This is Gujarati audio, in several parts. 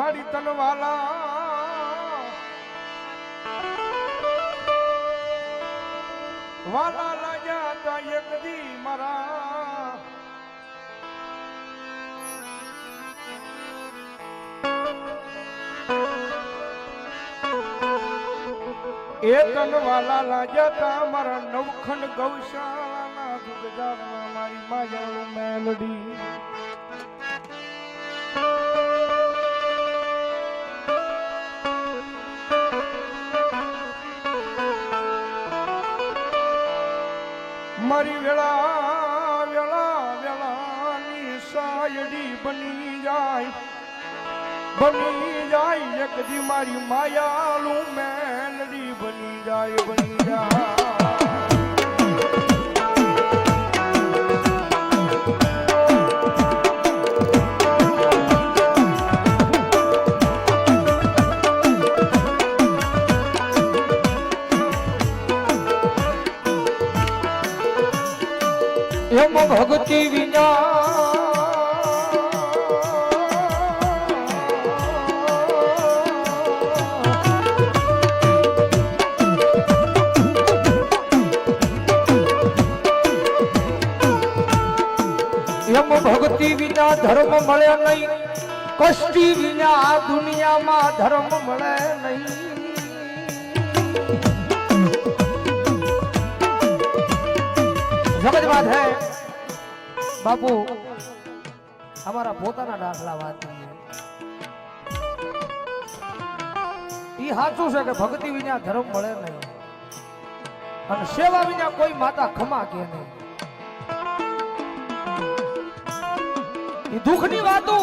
મારી તનવાલા વાલા લાગ્યા તા એક દી મારા એ તનવાલા લાગ્યા તા મારા નવખંડ ગૌશાળાના દુગજારના મારી માયાનું મેલડી મારી વેળા વેળા વેળાની સાયડી બની જાય એક દી મારી માયાલું મેલડી બની જાય એમ ભક્તિ વિના એમ ભક્તિ વિના ધર્મ મળે નહીં, કષ્ટી વિના આ દુનિયામાં ધર્મ મળે નહીં. સમજ बात है बापू, हमारा પોતાના દાખલા વાત ઈ સાચું છે કે ભક્તિ વિના ધર્મ મળે નહીં અને સેવા વિના કોઈ માતા ખમા કે નહીં. ઈ દુઃખની વાતો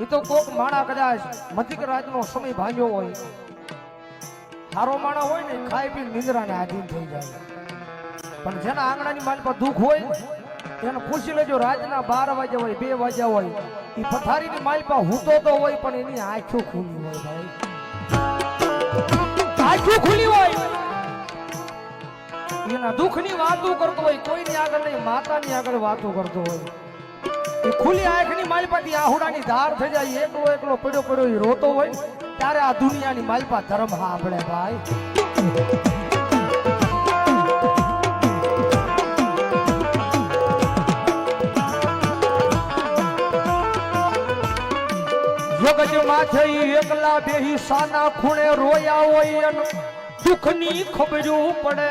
ઈ તો કોક માણા કદાચ મધિક રાતનો સમય ભાંગ્યો હોય, સારો માણા હોય ને ખાઈ પી નિંદ્રાને આધીન થઈ જાય. પણ જેના આંગણાની માલ પર દુઃખ હોય એને પૂછી લેજો, રાતના 12 વાગ્યા હોય 2 વાગ્યા હોય એ પથારીની માલ પર હૂતો તો હોય પણ એની આંખો ખુલી હોય ભાઈ, આંખો ખુલી હોય. એના દુઃખની વાતો કરતો હોય, કોઈની આગળ નહીં માતાની આગળ વાતો કરતો હોય. એ ખુલી આંખની માલ પરથી આહુડાની ધાર થઈ જાય, એકલો એકલો પડ્યો પડ્યો એ રોતો હોય ત્યારે આ દુનિયાની માલ પર ધર્મ સાંભળે ભાઈ. જગજ માથે એકલા બેહી સાના ખૂણે રોયા હોય અને દુઃખની ખબરું પડે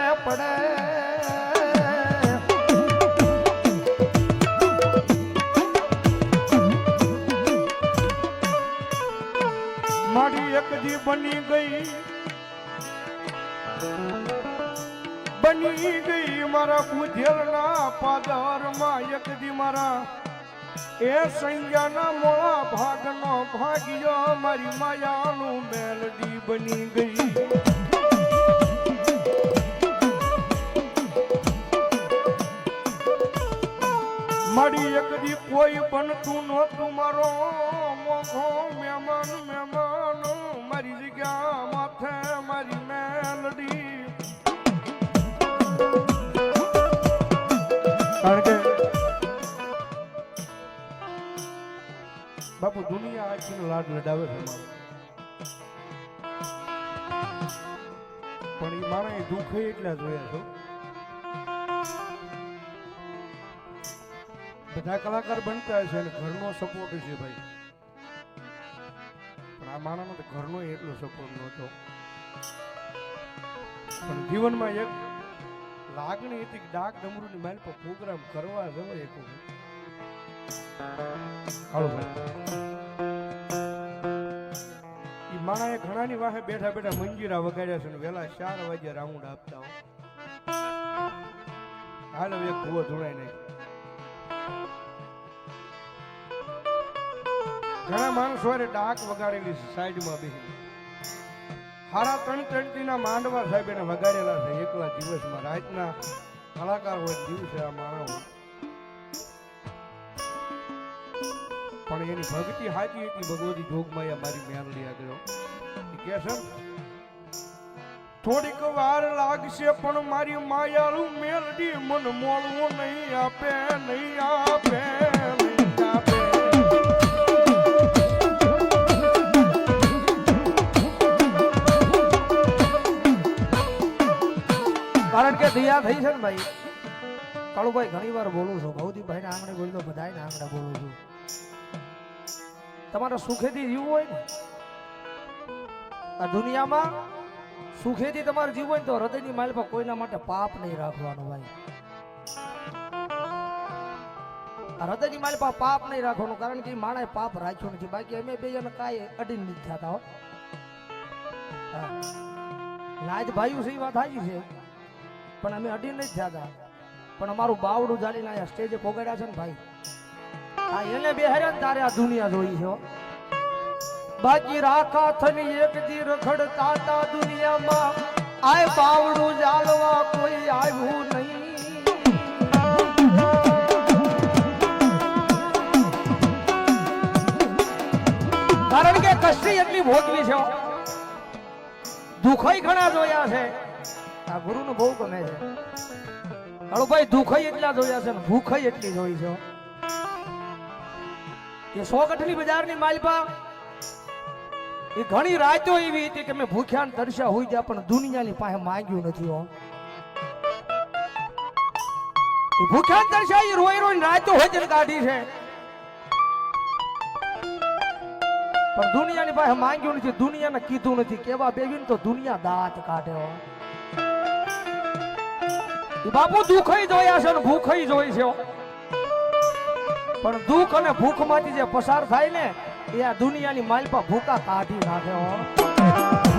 મારી એક દી બની ગઈ મારા બુધેલના પાદરમાં એક દી મારા એ સંજ્ઞાના મોળા ભાગનો ભાગ્યો મારી માયાનું મેલડી બની ગઈ. મારી એક દી કોઈ બનતું નહોતું મારો મોઘો મહેમાન મારી જગ્યા માથે મારી મેલડી. કારણ કે બાપુ દુનિયા આખીનો લાડ લડાવે છે પણ એ મારા દુઃખ એટલા જોયા છો. બધા કલાકાર બનતા હશે અને ઘરનો સપોર્ટ છે ભાઈ, પણ આ માણસનો તો ઘરનો એટલો સપોર્ટ નહોતો. પણ જીવનમાં એક લાગણી હતી ડાક ડમરૂની માલ પર પ્રોગ્રામ કરવા જવાય એક હાલો ભાઈ માણાએ ઘણાની વાહે બેઠા બેઠા મંજીરા વગાડ્યા છે ને વેલા 4 વાગ્યા રાઉન્ડ આપતા હો. હાલો એક ભૂવો ધોળાઈ નહીં. ઘણા માણસો ડાક વગાડેલી છે સાઈડમાં બેસી. 3:30 ના માંડવા સાહેબ એને વગાડેલા છે એકલા દિવસમાં. રાતના કલાકાર હોય દિવસે આ માણસ હોય, પણ એની ભક્તિ હાજી હતી ભગવતી જોગમાયા મારી મેલડી આગળ કે છે થોડીક વાર લાગશે પણ મારી માયાળું મેલડી મન મોળવું નહીં આપે નહીં આપે નહીં આપે. કારણ કે દયા થઈ છે ને ભાઈ કાળુભાઈ ઘણી વાર બોલું છું ભવદીપભાઈ ને આંગણે બોલી તો બધાય ને આંગણે બોલું છું તમારે સુખેથી જીવવું હોય ને આ દુનિયામાં સુખેથી તમારે જીવવું હોય ને તો હૃદયની માલ પર કોઈના માટે પાપ નહીં રાખવાનું ભાઈ આ હૃદયની માલ પર પાપ નહીં રાખવાનું કારણ કે માણસે પાપ રાખ્યો નથી બાકી અમે બે જણ કાંઈ અડીને નથી થતા હો લાજ ભાઈ છે વાત સાચી છે પણ અમે અડી નથી થતા પણ અમારું બાવડું જાળીને અહીંયા સ્ટેજે પોગાડ્યા છે ને ભાઈ આ એને બેહાર્યા ને તારે આ દુનિયા જોઈ છે બાકી રાખા થની એક દી રખડતા તા દુનિયામાં આય બાવડું જાળવા કોઈ આવ્યું નહીં કારણ કે કષ્ટી એટલી ભોગવી છે દુખાઈ ઘણા જોયા છે આ ગુરુને બહુ ગમે છે હળો ભાઈ દુખાઈ એટલા જોયા છે ને ભૂખાઈ એટલી જોઈ છે એ 100 કઠની બજારની માલપા એ ઘણી રાતો એવી હતી કે મેં ભૂખ્યા ને તરસ્યા હોઈ ગયા પણ દુનિયાની પાસે માંગ્યું નથી હો એ ભૂખ્યા ને તરસ્યા એ રોઈ રોઈને રાતો હોય જ કાઢી છે પણ દુનિયાની પાસે માંગ્યું નથી દુનિયાને કીધું નથી કેવા બેવીને તો દુનિયા દાંત કાઢે હો એ બાપુ દુઃખઈ જોયા છે ને ભૂખઈ જોઈ છે પણ દુઃખ અને ભૂખ માંથી જે પસાર થાય ને એ આ દુનિયાની માલપા ભૂકા કાઢી નાખે હો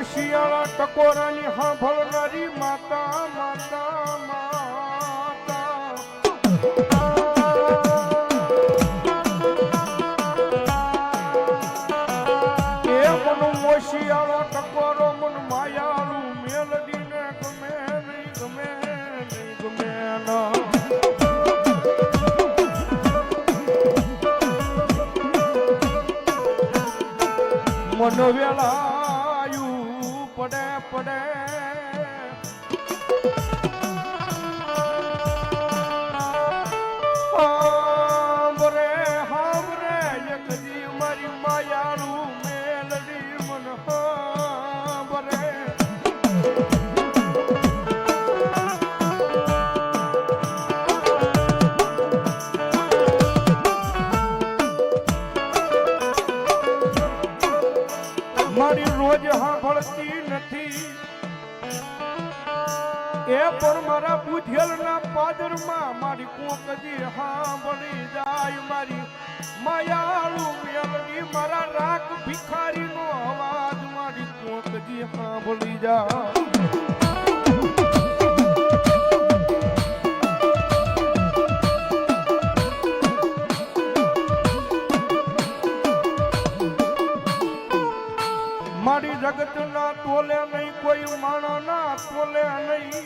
શિયાળા ટકોરાની સાંભળનારી માતા માતા માતા એ મન શિયાળા ટકોરો મન માયાળું મેલડીને ગમે નહીં ગમે નહીં ગમે ના મન વેળા પડે પડે હાંભરે હાંભરે એક દી મારી માયાળું મેલડી મન હાંભરે મારી રોજ સાંભળતી નથી એ પણ મારા બુધેલના પાદરમાં મારી કોકજી સાંભળી જાય મારી માયાળું મેલડી મારા રાગ ભિખારીનો અવાજ મારી કોકજી સાંભળી જાય મારી જગત ના તોલે નહીં કોઈ માણો ના તોલે નહીં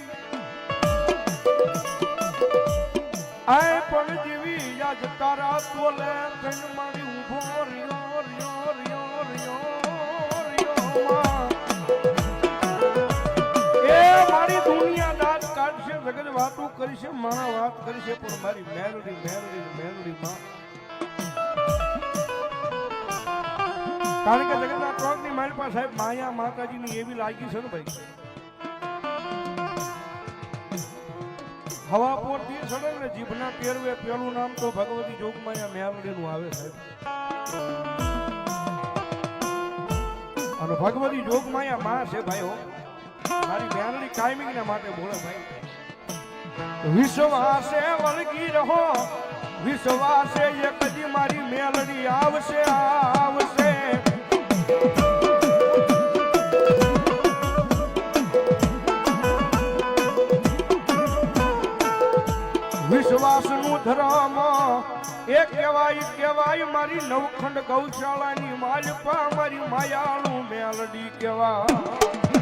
આય પણ જીવી યાદ તારા તોલે થઈને મારી ઉભો રહ્યો રહ્યો રહ્યો રહ્યો રહ્યો એ મારી દુનિયા દાંત કાઢશે જગત વાતું કરશે માણા વાત કરશે પણ મારી મેલડી મેલડી મેલડી માં કારણ કે જગતના ત્રણની મારી પાસે સાહેબ માયા માતાજીની એવી લાગી છે ને ભાઈ હવા પોરથી સડે ને જીભના પેરવે પેલું નામ તો ભગવતી જોગમાયા મેલડીનું આવે સાહેબ અને ભગવતી જોગમાયા માં છે ભાઈ હો મારી મેલડી કાયમિંગ ને માટે બોલે ભાઈ વિશ્વાસે વળગી રહો વિશ્વાસે એક દી મારી મેલડી આવશે આવશે વિશ્વાસનું ધર્મ એ કહેવાય મારી નવખંડ ગૌશાળાની માલપા મારી માયાળું મેલડી કહેવાય